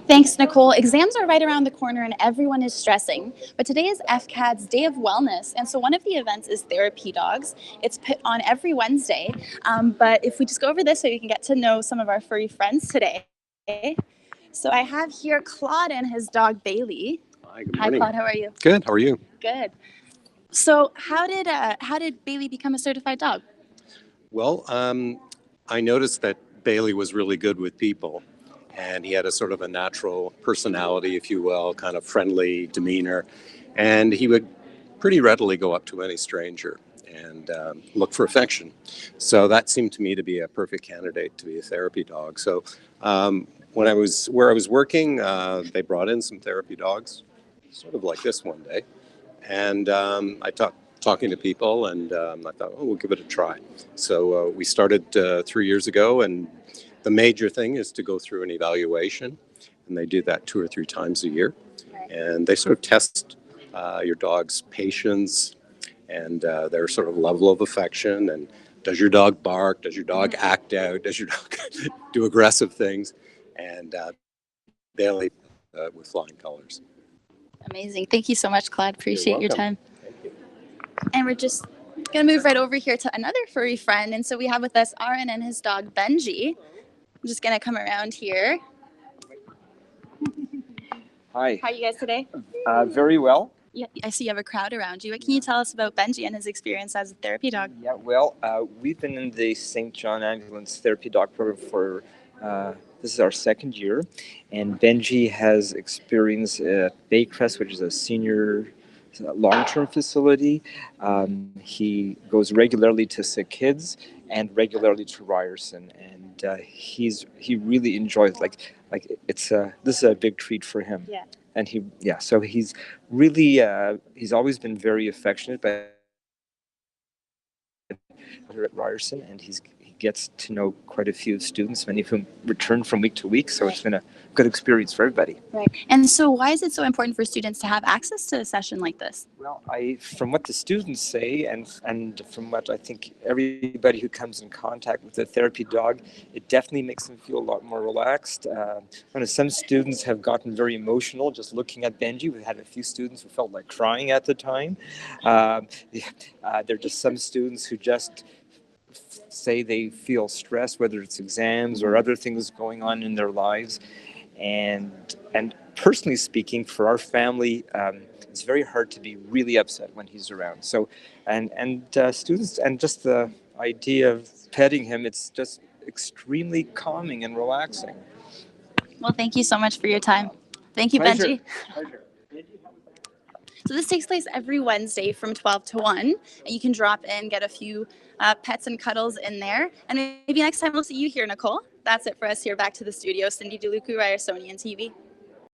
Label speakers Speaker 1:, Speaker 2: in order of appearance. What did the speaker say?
Speaker 1: Thanks, Nicole. Exams are right around the corner and everyone is stressing. But today is FCAD's Day of Wellness. And so one of the events is Therapy Dogs. It's put on every Wednesday. But if we just go over this so you can get to know some of our furry friends today. So I have here Claude and his dog Bailey.
Speaker 2: Hi, good
Speaker 1: Hi,
Speaker 2: morning.
Speaker 1: Claude. How are you?
Speaker 2: Good. How are you?
Speaker 1: Good. So how did Bailey become a certified dog?
Speaker 2: Well, I noticed that Bailey was really good with people, and he had a sort of a natural personality, if you will, kind of friendly demeanor, and he would pretty readily go up to any stranger and look for affection. So that seemed to me to be a perfect candidate to be a therapy dog. So when I was where I was working, they brought in some therapy dogs, sort of like this one day. And I talking to people, and I thought, oh, we'll give it a try. So we started 3 years ago, and the major thing is to go through an evaluation, and they do that 2 or 3 times a year, and they sort of test your dog's patience and their sort of level of affection, and does your dog bark? Does your dog act out? Does your dog do aggressive things? And Bailey with flying colors.
Speaker 1: Amazing. Thank you so much, Claude. Appreciate your
Speaker 2: welcome.
Speaker 1: time. And we're just going to move right over here to another furry friend. And so we have with us Aaron and his dog Benji. I'm just going to come around here.
Speaker 3: Hi.
Speaker 1: How are you guys today?
Speaker 3: Very well.
Speaker 1: Yeah, I see you have a crowd around you. What can you tell us about Benji and his experience as a therapy dog?
Speaker 3: Yeah, well, we've been in the St. John Ambulance Therapy Dog Program for this is our second year, and Benji has experience at Baycrest, which is a senior long-term facility. He goes regularly to Sick Kids and regularly to Ryerson, and he really enjoys like it's this is a big treat for him.
Speaker 1: Yeah.
Speaker 3: And so he's really he's always been very affectionate by here at Ryerson, and he gets to know quite a few students, many of whom return from week to week. So it's been a good experience for everybody.
Speaker 1: Right. And so why is it so important for students to have access to a session like this?
Speaker 3: Well, from what the students say, and from what I think everybody who comes in contact with a therapy dog, it definitely makes them feel a lot more relaxed. Some students have gotten very emotional just looking at Benji. We had a few students who felt like crying at the time. There are just some students who just say they feel stressed, whether it's exams or other things going on in their lives. And personally speaking, for our family, it's very hard to be really upset when he's around. So, and students, and just the idea of petting him, it's just extremely calming and relaxing.
Speaker 1: Well, thank you so much for your time. Thank you,
Speaker 3: Pleasure.
Speaker 1: Benji.
Speaker 3: Pleasure.
Speaker 1: So this takes place every Wednesday from 12 to 1. And you can drop in, get a few pets and cuddles in there. And maybe next time we'll see you here, Nicole. That's it for us here back to the studio. Cindy DeLucu, Ryersonian TV.